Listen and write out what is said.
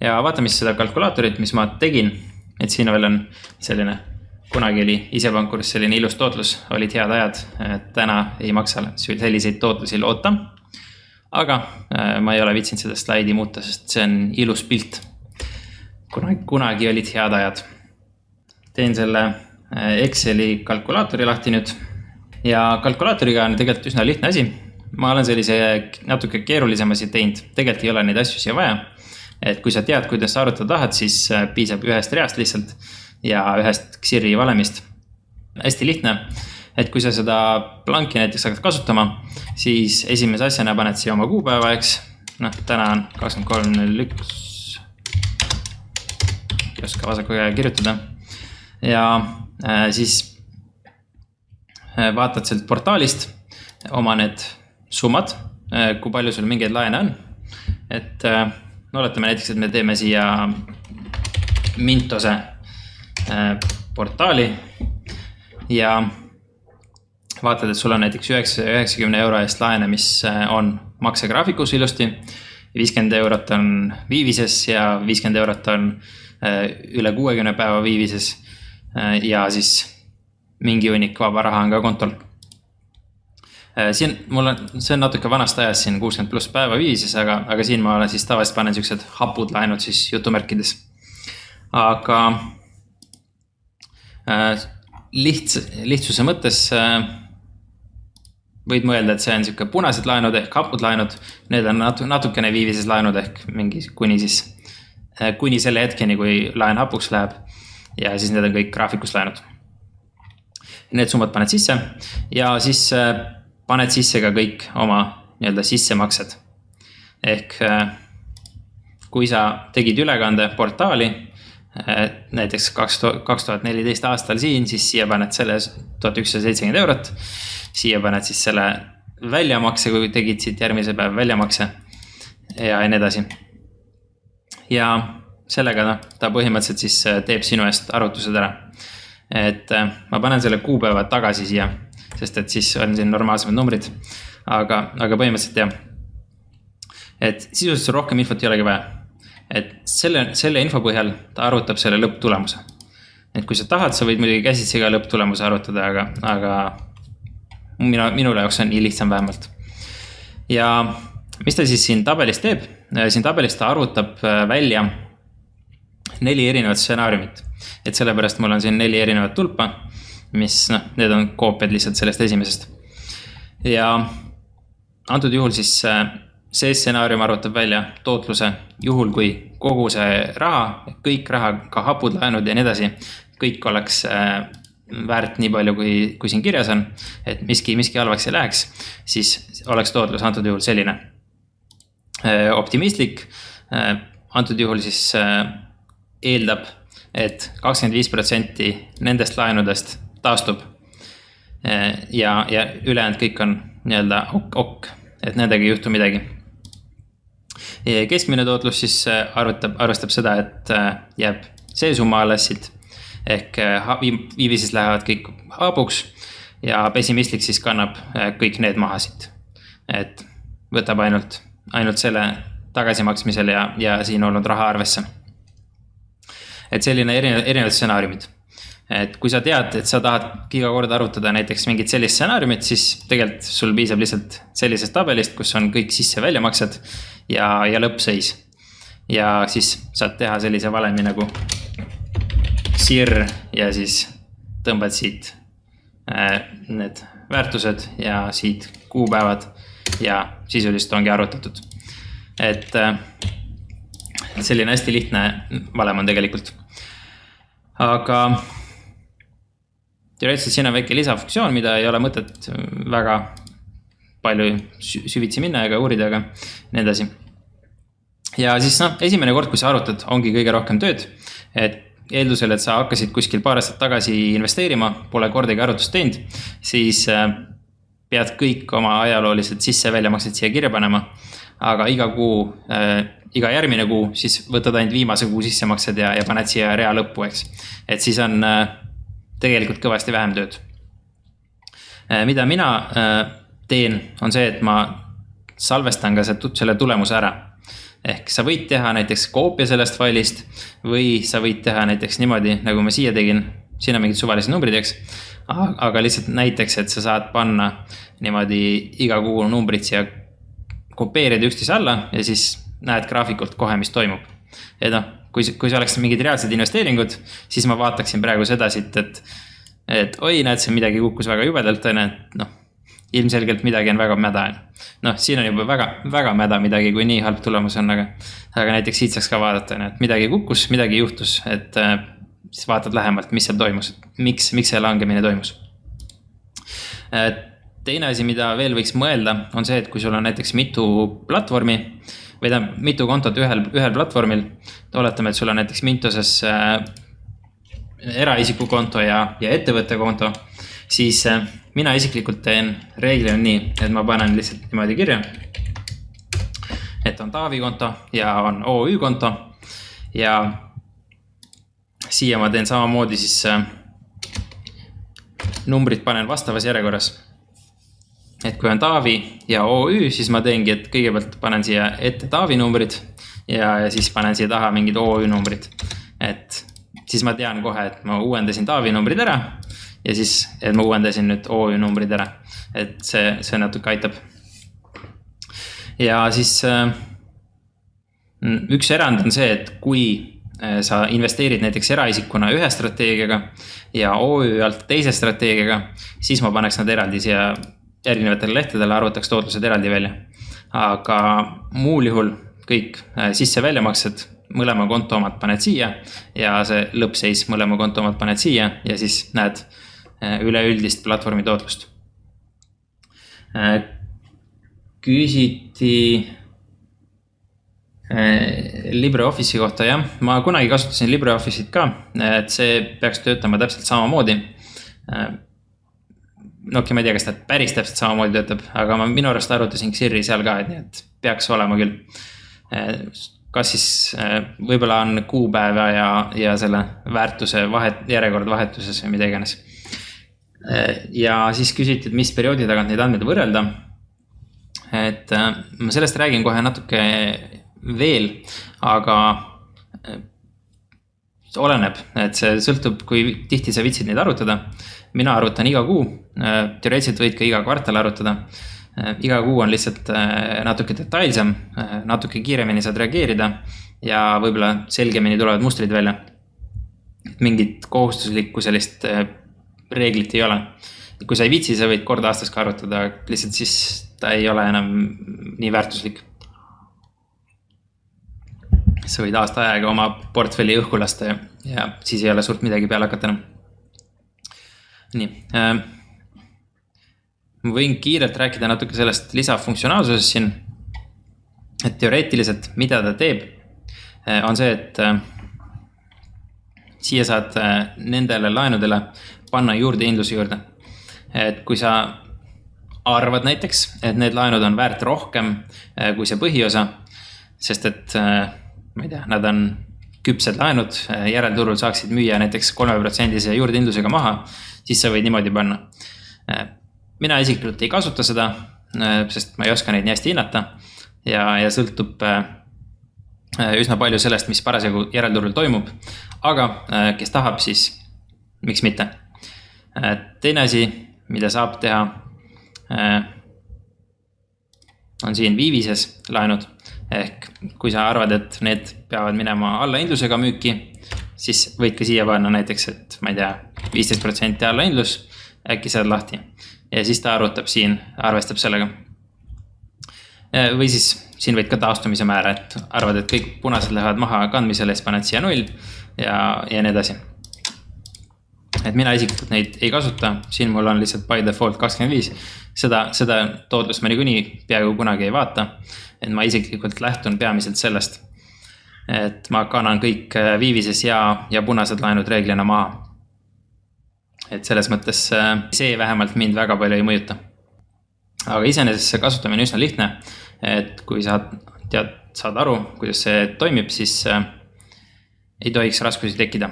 ja vaatame siis seda kalkulaatorit, mis ma tegin, et siin veel on selline, kunagi oli isepankuris selline ilus tootlus, olid head ajad, et täna ei maksa selliseid tootlusi loota. Aga ma ei ole viitsinud seda slaidi muuta, sest see on ilus pilt. Kunagi olid head ajad. Teen selle Exceli kalkulaatori lahti nüüd. Ja kalkulaatoriga on tegelikult üsna lihtne asi. Ma olen sellise natuke keerulisem asi teinud. Tegelikult ei ole neid asju siia vaja. Et kui sa tead, kuidas sa arvutada tahad, siis piisab ühest reast lihtsalt ja ühest Xiri valemist. Hästi lihtne. Et kui sa seda planki näiteks hakkad kasutama, siis esimese asjana paned siia oma kuupäeva, eks. Täna on 23.01. Ei oska vasaku käe kirjutada. Ja siis vaatad sealt portaalist oma need summad, kui palju sul mingeid laene on. Et oletame näiteks, et me teeme siia Mintose portaali ja vaatad, et sul on näiteks 90 euro eest laene, mis on maksegraafikus ilusti. 50 eurot on viivises ja 50 eurot on üle 60 päeva viivises ja siis mingi hunnik vaba raha on ka kontol. See on natuke vanast ajast siin 60 pluss päeva viivises, aga siin ma siis tavaliselt panen sellised hapud laenud siis jutumärkides. Aga lihtsuse mõttes võid mõelda, et see on selline punased laenud ehk hapud laenud. Need on natukene viivises laenud ehk mingi kuni selle hetkeni, kui laen hapuks läheb ja siis need on kõik graafikus laenud. Need summad paned sisse ja siis paned sisse ka kõik oma sissemaksed. Ehk kui sa tegid ülekande portaali, näiteks 2014 aastal siin, siis siia paned selle 1170 eurot. Siia paned siis selle väljamakse, kui tegid siit järgmise päev väljamakse ja nii edasi. Ja sellega ta põhimõtteliselt siis teeb sinu eest arvutused ära. Et ma panen selle kuupäeva tagasi siia, sest et siis on siin normaalsemad numbrid. Aga põhimõtteliselt jah. Et sisuliselt rohkem infot ei olegi vaja. Et selle info põhjal ta arvutab selle lõpptulemuse. Et kui sa tahad, sa võid muidugi käsitsi ka lõpptulemuse arvutada, aga minule jaoks on nii lihtsam vähemalt. Ja mis ta siis siin tabelis teeb? Siin tabelis ta arvutab välja 4 erinevat stsenaariumit. Et sellepärast mul on siin 4 erinevat tulpa, mis need on koopiad lihtsalt sellest esimesest. Ja antud juhul siis see stsenaarium arvutab välja tootluse juhul, kui kogu see raha, kõik raha, ka hapud, laenud ja nii edasi, kõik oleks väärt nii palju, kui siin kirjas on, et miski halvaks ei läheks, siis oleks tootlus antud juhul selline. Optimistlik antud juhul siis eeldab, et 25% nendest laenudest taastub ja ülejäänud kõik on ok, et nendega ei juhtu midagi. Keskmine tootlus siis arvestab seda, et jääb see summa alles siit, ehk viivises lähevad kõik hapuks ja pessimistlik siis kannab kõik need maha siit. Et võtab ainult selle tagasimaksmisel ja siin olnud raha arvesse. Et selline erinevad stsenaariumid. Et kui sa tead, et sa tahad iga kord arvutada näiteks mingit sellist stsenaariumit, siis tegelikult sul piisab lihtsalt sellisest tabelist, kus on kõik sisse väljamaksed ja lõppseis. Ja siis saad teha sellise valemi nagu SIR ja siis tõmbad siit need väärtused ja siit kuupäevad ja sisuliselt ongi arvutatud. Et selline hästi lihtne valem on tegelikult. Aga teoreetiliselt siin on väike lisafunktsioon, mida ei ole mõtet väga palju süvitsi minna ega uurida, aga nii edasi. Ja siis esimene kord, kui sa arvutad, ongi kõige rohkem tööd. Et eeldusel, et sa hakkasid kuskil paar aastat tagasi investeerima, pole kordagi arvutust teinud, siis pead kõik oma ajaloolised sisse-väljamaksed siia kirja panema. Aga iga järgmine kuu, siis võtad ainult viimase kuu sissemaksed ja paned siia rea lõppu, eks. Et siis on tegelikult kõvasti vähem tööd. Mida mina teen, on see, et ma salvestan ka selle tulemuse ära. ehk sa võid teha näiteks koopia sellest failist või sa võid teha näiteks niimoodi, nagu ma siia tegin, siin on mingid suvalised numbrid, eks, aga lihtsalt näiteks, et sa saad panna niimoodi iga kuu numbrid siia kopeerida üksteise alla ja siis näed graafikult kohe, mis toimub. Et noh, kui see oleks mingid reaalsed investeeringud, siis ma vaataksin praegu seda siit, et oi, näed, see midagi kukkus väga jubedalt, et noh, ilmselgelt midagi on väga mäda. Noh, siin on juba väga mäda midagi, kui nii halb tulemus on, aga näiteks siit saaks ka vaadata, et midagi kukkus, midagi juhtus, et siis vaatad lähemalt, mis seal toimus, miks see langemine toimus. Teine asi, mida veel võiks mõelda, on see, et kui sul on näiteks mitu platvormi või mitu kontot ühel platvormil, oletame, et sul on näiteks Mintoses eraisiku konto ja ettevõtte konto, siis mina isiklikult teen reeglina nii, et ma panen lihtsalt niimoodi kirja, et on Taavi konto ja on OÜ konto ja siia ma teen samamoodi siis numbrid panen vastavas järjekorras. Et kui on Taavi ja OÜ, siis ma teengi, et kõigepealt panen siia ette Taavi numbrid ja siis panen siia taha mingid OÜ numbrid. Et siis ma tean kohe, et ma uuendasin Taavi numbrid ära ja siis, et ma uuendasin nüüd OÜ numbrid ära. Et see natuke aitab. Ja siis üks erand on see, et kui sa investeerid näiteks eraisikuna ühe strateegiaga ja OÜ alt teise strateegiaga, siis ma paneks nad eraldi siia erinevatele lehtedele, arvutaks tootlused eraldi välja. Aga muul juhul kõik sisse-väljamaksed, mõlema konto omad paned siia ja see lõppseis mõlema konto omad paned siia ja siis näed üleüldist platvormi tootlust. Küsiti LibreOffice'i kohta, jah. Ma kunagi kasutasin LibreOffice'it ka, et see peaks töötama täpselt samamoodi. No okei, ma ei tea, kas ta päris täpselt samamoodi töötab, aga ma minu arust arvutasin Xirri seal ka, et peaks olema küll. Kas siis võib-olla on kuupäeva ja selle väärtuse järjekord vahetuses või mida iganes. Ja siis küsiti, et mis perioodi tagant neid andmeid võrrelda. Et ma sellest räägin kohe natuke veel, aga oleneb, et see sõltub, kui tihti sa vitsid neid arvutada. Mina arvutan iga kuu, teoreetiliselt võid ka iga kvartal arvutada. Iga kuu on lihtsalt natuke detailsem, natuke kiiremini saad reageerida ja võib-olla selgemini tulevad mustrid välja. Mingit kohustuslikku sellist reeglit ei ole. Kui sa ei vitsi, sa võid kord aastas ka arvutada, lihtsalt siis ta ei ole enam nii väärtuslik. Sa võid aasta ajaga oma portfelli õhku lasta ja siis ei ole suurt midagi peale hakata enam. Nii, ma võin kiirelt rääkida natuke sellest lisafunktsionaalsusest siin, et teoreetiliselt, mida ta teeb, on see, et siia saad nendele laenudele panna juurde hindluse juurde. Et kui sa arvad näiteks, et need laenud on väärt rohkem kui see põhiosa, sest et ma ei tea, nad on küpsed laenud, järelturul saaksid müüa näiteks 3% juurde hindlusega maha, siis sa võid niimoodi panna. Mina isiklikult ei kasuta seda, sest ma ei oska neid nii hästi hinnata ja sõltub üsna palju sellest, mis parasjagu järelturul toimub. Aga kes tahab, siis miks mitte. Teine asi, mida saab teha, on siin viivises laenud. Ehk kui sa arvad, et need peavad minema alla hindlusega müüki, siis võid ka siia panna näiteks, et ma ei tea, 15% alla hindlus, äkki saad lahti. Ja siis ta arvutab siin, arvestab sellega. Või siis siin võid ka taastumise määra, et arvad, et kõik punased lähevad maha kandmisele, siis paned siia 0 ja nii edasi. Et mina isiklikult neid ei kasuta, siin mul on lihtsalt by default 25. Seda tootlust ma niikuinii peaaegu kunagi ei vaata, et ma isiklikult lähtun peamiselt sellest, et ma kannan kõik viivises ja punased laenud reeglina maha. Et selles mõttes see vähemalt mind väga palju ei mõjuta. Aga iseenesest see kasutamine üsna lihtne, et kui saad aru, kuidas see toimib, siis ei tohiks raskusi tekkida.